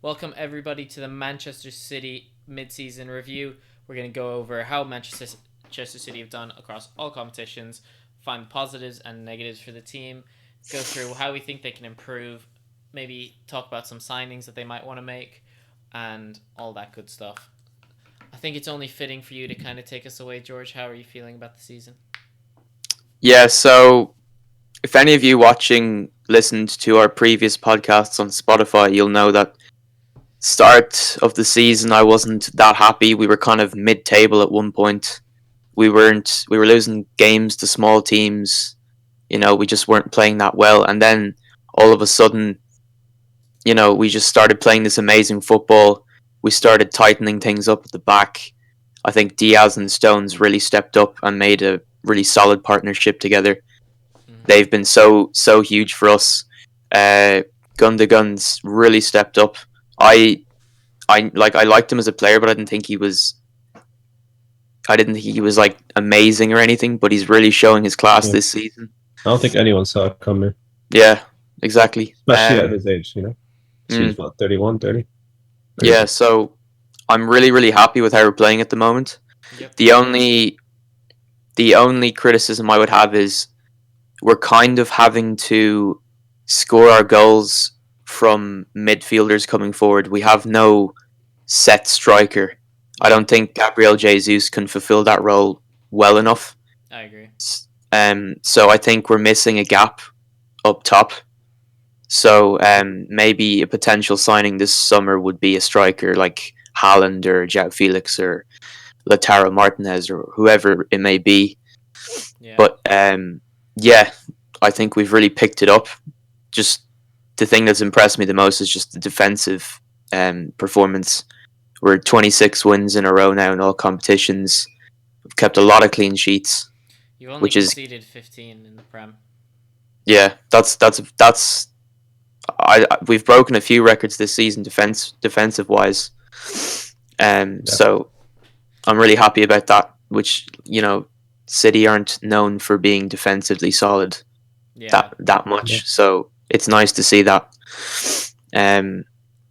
Welcome everybody to the Manchester City mid-season review. We're going to go over how Manchester City have done across all competitions, find positives and negatives for the team, go through how we think they can improve, maybe talk about some signings that they might want to make, and all that good stuff. I think it's only fitting for you to kind of take us away, George. How are you feeling about the season? Yeah, so if any of you watching listened to our previous podcasts on Spotify, you'll know that start of the season I wasn't that happy. We were kind of mid-table at one point. We were losing games to small teams. We just weren't playing that well, and then all of a sudden, we just started playing this amazing football. We started tightening things up at the back. I think Diaz and Stones really stepped up and made a really solid partnership together. Mm-hmm. They've been so huge for us. Uh, Gundogan's really stepped up. I I liked him as a player, but I didn't think he was like amazing or anything. But he's really showing his class Yeah. this season. I don't think anyone saw it coming, Yeah, exactly. especially at his age, Mm, He's what, 31, 30? yeah, Crazy. so I'm really happy with how we're playing at the moment. Yep. The only the only criticism I would have is we're kind of having to score our goals from midfielders coming forward. We have no set striker. I Yeah, don't think Gabriel Jesus can fulfill that role well enough. I agree. So I think we're missing a gap up top. So maybe a potential signing this summer would be a striker like Haaland or João Felix or Lautaro Martinez or whoever it may be. Yeah. But yeah, I think we've really picked it up. Just the thing that's impressed me the most is just the defensive performance. We're 26 wins in a row now in all competitions. We've kept a lot of clean sheets, You only which is conceded 15 in the Prem. yeah, that's we've broken a few records this season defensive wise. Yeah. So I'm really happy about that. Which City aren't known for being defensively solid Yeah. that Yeah. much. So it's nice to see that. Um,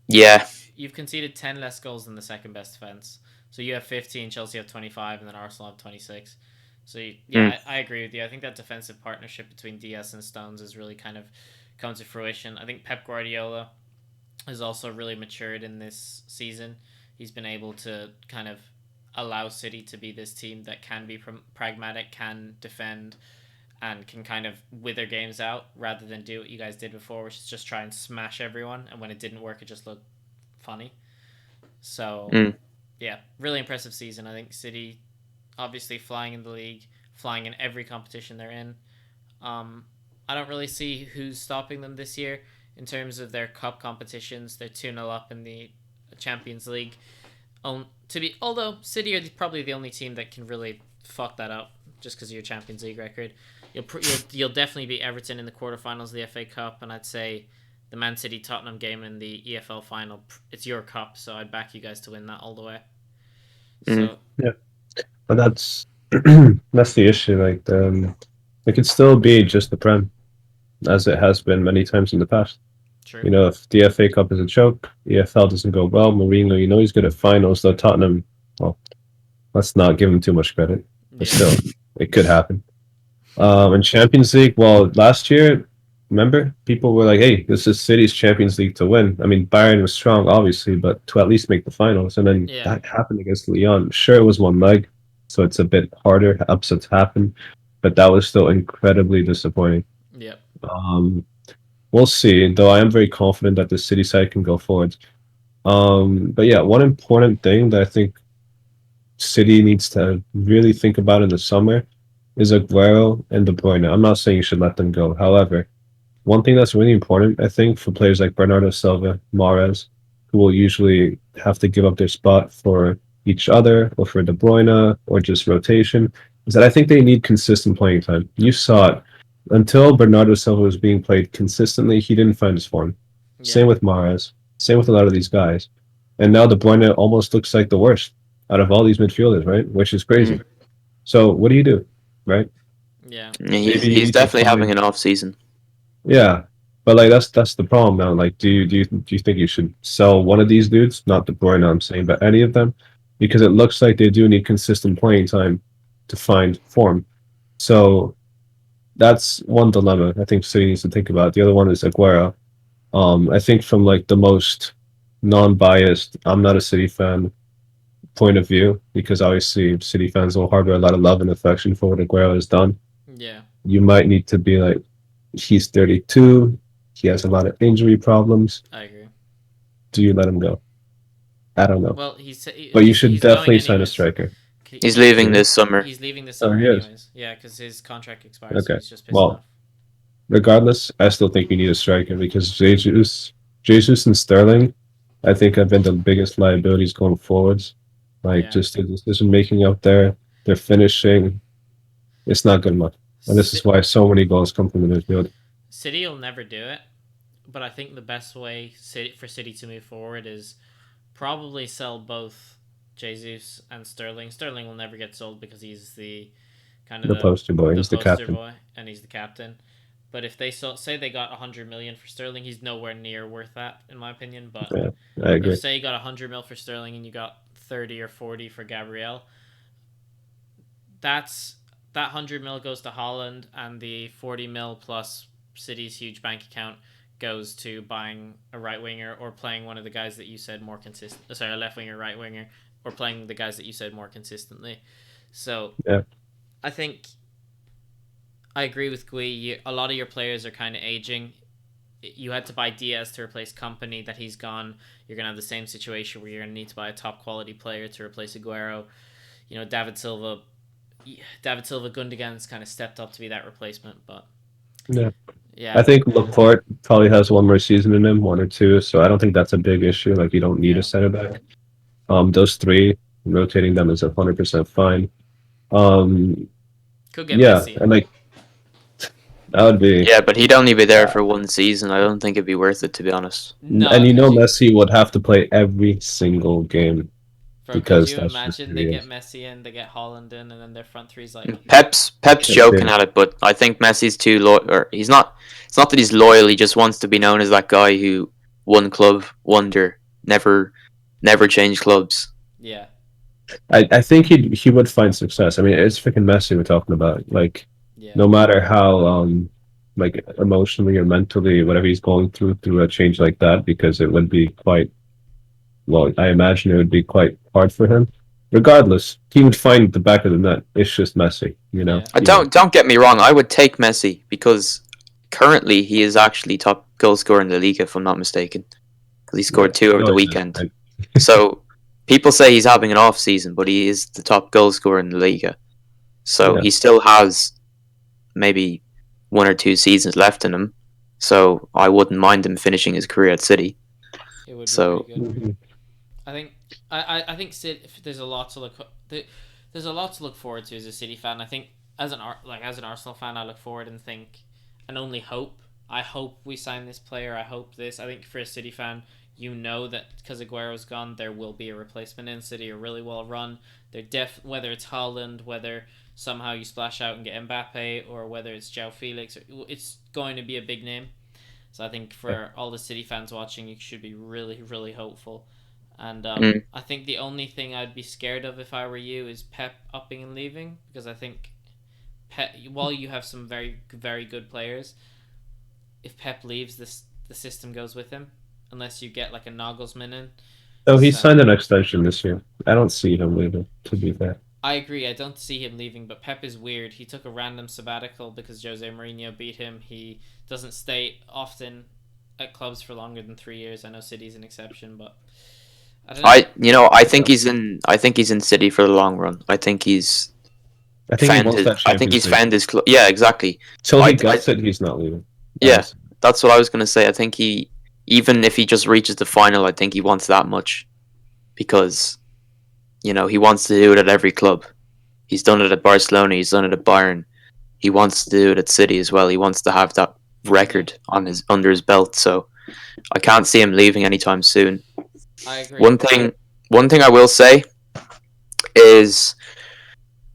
You've yeah, you've conceded 10 less goals than the second best defense. So you have 15, Chelsea have 25, and then Arsenal have 26. So mm, yeah, I agree with you. I think that defensive partnership between Diaz and Stones has really kind of come to fruition. I think Pep Guardiola has also really matured in this season. He's been able to kind of allow City to be this team that can be pragmatic, can defend, and can kind of wither games out rather than do what you guys did before, which is just try and smash everyone. And when it didn't work, it just looked funny. So mm, yeah, really impressive season. I think City obviously flying in the league, flying in every competition they're in. Um, I don't really see who's stopping them this year in terms of their cup competitions. They're 2-0 up in the Champions League. Although City are probably the only team that can really fuck that up just because of your Champions League record. You'll definitely beat Everton in the quarterfinals of the FA Cup, and I'd say the Man City Tottenham game in the EFL final. It's your cup, so I'd back you guys to win that all the way. mm, So Yeah. But that's that's the issue. It could still be just the Prem, as it has been many times in the past. true. If the FA Cup is a choke, EFL doesn't go well, Mourinho, he's good at finals, though Tottenham, well, let's not give him too much credit. But Yeah, still, it could happen. And Champions League, well, last year, remember, people were like, "Hey, this is City's Champions League to win." I mean, Bayern was strong, obviously, but to at least make the finals, and then yeah, that happened against Lyon. Sure, it was one leg, so it's a bit harder. Upsets happen, but that was still incredibly disappointing. yeah, Um, we'll see. Though I am very confident that the City side can go forward. But yeah, one important thing that I think City needs to really think about in the summer is Aguero and De Bruyne. I'm not saying you should let them go. However, one thing that's really important, I think, for players like Bernardo Silva, Mahrez, who will usually have to give up their spot for each other or for De Bruyne or just rotation, is that I think they need consistent playing time. You saw it. Until Bernardo Silva was being played consistently, he didn't find his form. yeah, Same with Mahrez. Same with a lot of these guys. And now De Bruyne almost looks like the worst out of all these midfielders, right? Which is crazy. mm. So what do? Right? yeah, Yeah, Maybe you he's need to definitely having find an off season. yeah. But like that's the problem now. Like, do you think you should sell one of these dudes? Not De Bruyne, I'm saying, but any of them, because it looks like they do need consistent playing time to find form. So that's one dilemma I think City needs to think about. The other one is Aguero. I think from like the most non-biased, I'm not a City fan point of view, because obviously City fans will harbor a lot of love and affection for what Aguero has done. Yeah, You might need to be like, he's 32, he has a lot of injury problems. I agree. Do you let him go? I don't know, Well, but you should he's going definitely sign a anyways. striker. He's He, leaving Really? this summer. he's leaving this Oh, summer he is. anyways. Yeah, because his contract expires, so Okay. he's just pissing Well, off. regardless, I still think we need a striker because Jesus and Sterling, I think have been the biggest liabilities going forwards. Like Yeah. just the decision making out there, their finishing, it's not good enough. And this is why so many goals come from the midfield. City will never do it, but I think the best way for City to move forward is probably sell both Jesus and Sterling. Sterling will never get sold because he's the kind of The poster boy, the he's the poster captain. boy and he's the captain. But if they say they got 100 million for Sterling, he's nowhere near worth that in my opinion. But Yeah, I if agree. say you got 100 mil for Sterling and you got 30 or 40 for Gabriel, that's that 100 mil goes to Holland, and the 40 mil plus City's huge bank account goes to buying a right winger or playing one of the guys that you said more consistent. Sorry, a left winger, right winger, or playing the guys that you said more consistently. So Yeah. I think I agree with Gui. A lot of your players are kind of aging. You had to buy Diaz to replace Company, that he's gone. You're gonna have the same situation where you're gonna need to buy a top quality player to replace Aguero. You know, David Silva Gundogan's kind of stepped up to be that replacement, but Yeah. I yeah, think Laporte probably has one more season in him, one or two. So I don't think that's a big issue. Like you don't need a yeah, center back. Those three, rotating them is 100% fine. could get Yeah, Messi and in. like that would be, Yeah, but he'd only be there uh, for one season. I don't think it'd be worth it, to be honest. No, and could you, Messi would have to play every single game bro? Could because you that's just imagine who they he get is. Messi in, they get Holland in, and then their front three's like, Pep's Can't joking say. at it, but I think Messi's too loyal. Or he's not. It's not that he's loyal. He just wants to be known as that guy who one club wonder, never changed clubs. yeah, I think he would find success. I mean, it's freaking Messi we're talking about. Like, yeah, no matter how like emotionally or mentally whatever he's going through a change like that, because it would be quite, well, I imagine it would be quite hard for him. Regardless, he would find the back of the net. It's just Messi, you know. yeah, Don't get me wrong. I would take Messi because currently he is actually top goal scorer in the league, if I'm not mistaken. Because he Yeah. scored two over No, the he doesn't. weekend. So people say he's having an off season, but he is the top goal scorer in the Liga. So Yeah. he still has maybe one or two seasons left in him. So I wouldn't mind him finishing his career at City. it would be pretty So good. Mhm. I think I think there's a lot to there's a lot to look forward to as a City fan. I think as an Arsenal fan, I look forward and think and only hope. I hope we sign this player. I hope this. I think for a City fan, you know that because Aguero's gone, there will be a replacement in City, a really well run. Whether it's Haaland, whether somehow you splash out and get Mbappe, or whether it's João Felix, it's going to be a big name. So I think for all the City fans watching, you should be really, really hopeful. And mm, I think the only thing I'd be scared of if I were you is Pep upping and leaving, because I think Pep, while you have some very, very good players, if Pep leaves, the system goes with him, unless you get like a Nagelsmann in. So he So signed an extension this year. I don't see him leaving, to be fair. I agree. I don't see him leaving, but Pep is weird. He took a random sabbatical because Jose Mourinho beat him. He doesn't stay often at clubs for longer than 3 years. I know City's an exception, but I don't know. I think he's in City for the long run. I think he wants that I think Champions he's League. found his club. Yeah, exactly. Till he I gets it, he's not leaving. yeah, Honestly. that's what I was gonna say. I think even if he just reaches the final, I think he wants that much because he wants to do it at every club. He's done it at Barcelona. He's done it at Bayern. He wants to do it at City as well. He wants to have that record under his belt. So I can't see him leaving anytime soon. I agree. One thing I will say is,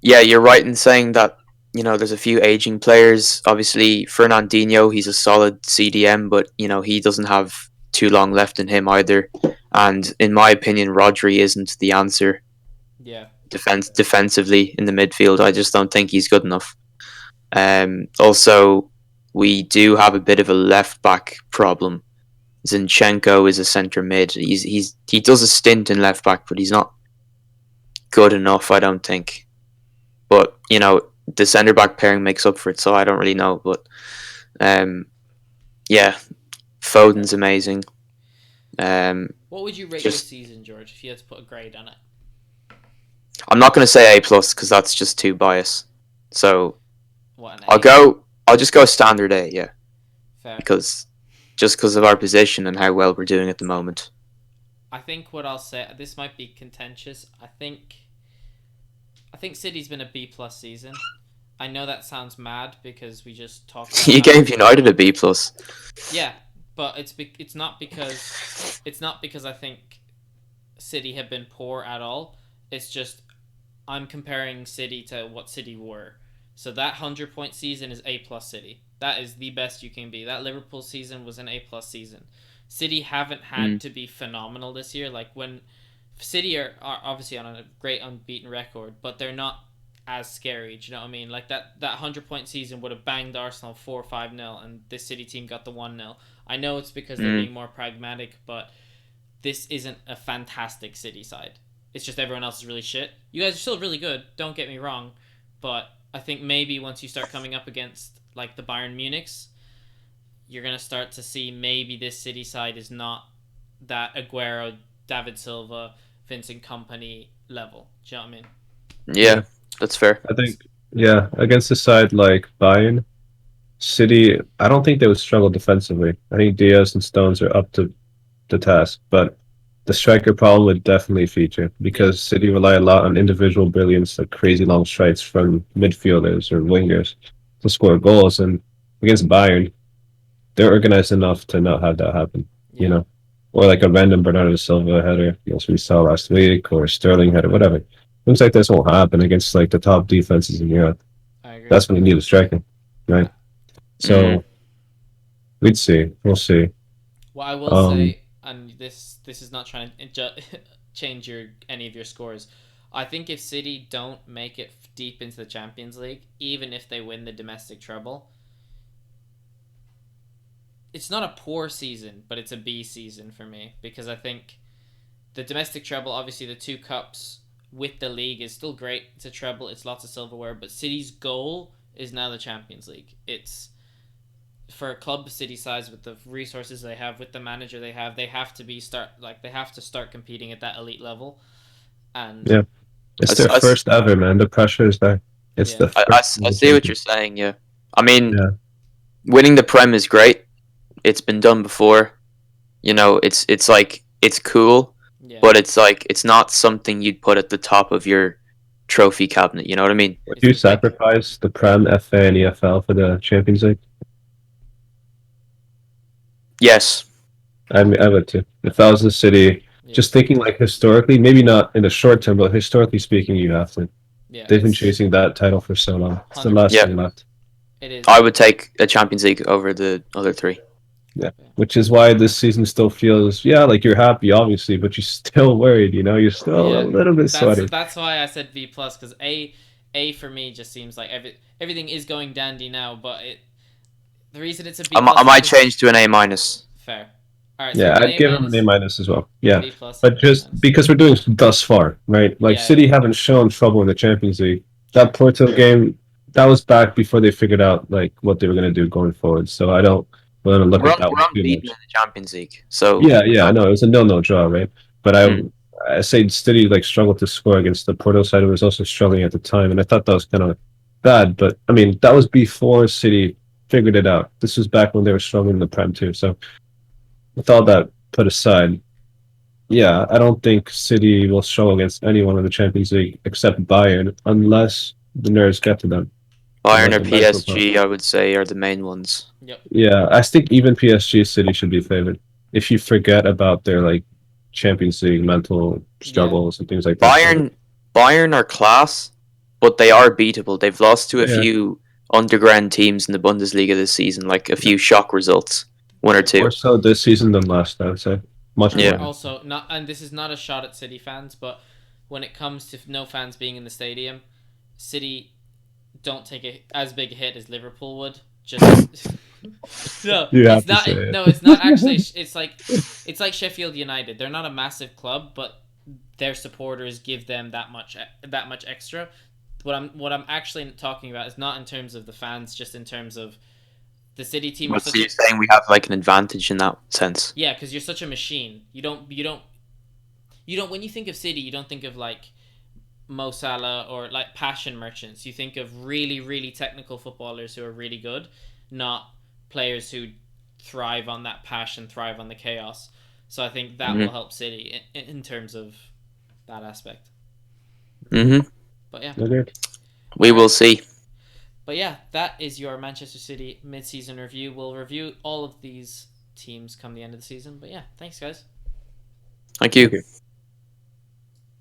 yeah, you're right in saying that there's a few aging players. Obviously, Fernandinho, he's a solid CDM, but he doesn't have too long left in him either. And in my opinion, Rodri isn't the answer Yeah. defensively in the midfield. I just don't think he's good enough. Also, we do have a bit of a left back problem. Zinchenko is a centre mid. He does a stint in left back, but he's not good enough, I don't think. But the centre back pairing makes up for it, so I don't really know. But yeah, Foden's amazing. What would you rate Just- this season, George, if you had to put a grade on it? I'm not going to say A plus because that's just too biased. So What an I'll just go standard A, yeah, Fair. because of our position and how well we're doing at the moment. I think what I'll say, this might be contentious. I think City's been a B plus season. I know that sounds mad because we just talked about You how- gave United a B plus. Yeah, but it's not because I think City have been poor at all. It's just I'm comparing City to what City were. So that 100-point season is A plus City. That is the best you can be. That Liverpool season was an A plus season. City haven't had to be phenomenal this year. Like when City are obviously on a great unbeaten record, but they're not as scary. Do you know what I mean? Like that 100-point season would have banged Arsenal 4-5-0, and this City team got the 1-0. I know it's because they're being more pragmatic, but this isn't a fantastic City side. It's just everyone else is really shit. You guys are still really good, don't get me wrong, but I think maybe once you start coming up against like the Bayern Munichs, you're going to start to see maybe this City side is not that Aguero, David Silva, Vincent Kompany level. Do you know what I mean? Yeah, that's fair. I think, yeah, against a side like Bayern, City, I don't think they would struggle defensively. I think Diaz and Stones are up to the task, but the striker problem would definitely feature because City rely a lot on individual brilliance, like crazy long strikes from midfielders or wingers to score goals. And against Bayern, they're organized enough to not have that happen, or like a random Bernardo Silva header, as we saw last week, or Sterling header, whatever. Things like this won't happen against like the top defenses in Europe. I agree. That's when you need a striker, right? So we'd see. We'll see. What I will say, and this is not trying to change any of your scores. I think if City don't make it deep into the Champions League, even if they win the domestic treble, it's not a poor season, but it's a B season for me because I think the domestic treble, obviously the two cups with the league is still great. It's a treble, it's lots of silverware, but City's goal is now the Champions League. It's for a club City size with the resources they have, with the manager they have to start competing at that elite level. And yeah, it's their first ever, man. The pressure is there. It's the first I see what you're saying. Yeah, I mean, winning the Prem is great. It's been done before. It's like it's cool, but it's like it's not something you'd put at the top of your trophy cabinet. You know what I mean? Would you sacrifice the Prem, FA, and EFL for the Champions League? Yes. I would too. If I was the City, just thinking like historically, maybe not in the short term, but historically speaking, you have to. Yeah, they've been chasing that title for so long. It's the last thing left. It is. I would take a Champions League over the other three. Yeah, which is why this season still feels, like you're happy, obviously, but you're still worried. You're still a little bit sweaty. That's why I said B plus because A for me just seems like everything is going dandy now, but the reason it's a B+, I might change to an A minus. Fair. All right. Yeah, so I'd give him an A minus as well. Yeah, B+, but just because we're doing thus far, right? Like City haven't shown trouble in the Champions League. That Porto game, that was back before they figured out like what they were going to do going forward. So I don't want to look at that. We're unbeaten in the Champions League. So yeah, I know it was a 0-0 draw, right? But I say City like struggled to score against the Porto side. It was also struggling at the time, and I thought that was kind of bad. But I mean, that was before City figured it out. This was back when they were struggling in the Prem too. So with all that put aside, yeah, I don't think City will struggle against anyone in the Champions League except Bayern, unless the nerves get to them. Bayern or PSG, I would say, are the main ones. Yep. Yeah, I think even PSG City should be favored. If you forget about their like Champions League mental struggles and things like that. Bayern are class, but they are beatable. They've lost to a Yeah. few underground teams in the Bundesliga this season, like a few shock results, one or two. More so this season than last, I would say. Much And more. Yeah. also, not, and this is not a shot at City fans, but when it comes to no fans being in the stadium, City don't take as big a hit as Liverpool would. Just no, You have it's to not. say it. No, it's not actually. It's like Sheffield United. They're not a massive club, but their supporters give them that much extra. What I'm actually talking about is not in terms of the fans, just in terms of the City team are But such so a you're saying we have like an advantage in that sense? yeah, because you're such a machine. You don't when you think of City, you don't think of like Mo Salah or like passion merchants. You think of really, really technical footballers who are really good, not players who thrive on that passion, thrive on the chaos. So I think that will help City in terms of that aspect. Mm-hmm. But yeah, Okay. We will see. but yeah, that is your Manchester City mid-season review. We'll review all of these teams come the end of the season. But yeah, thanks guys. Thank you. Okay.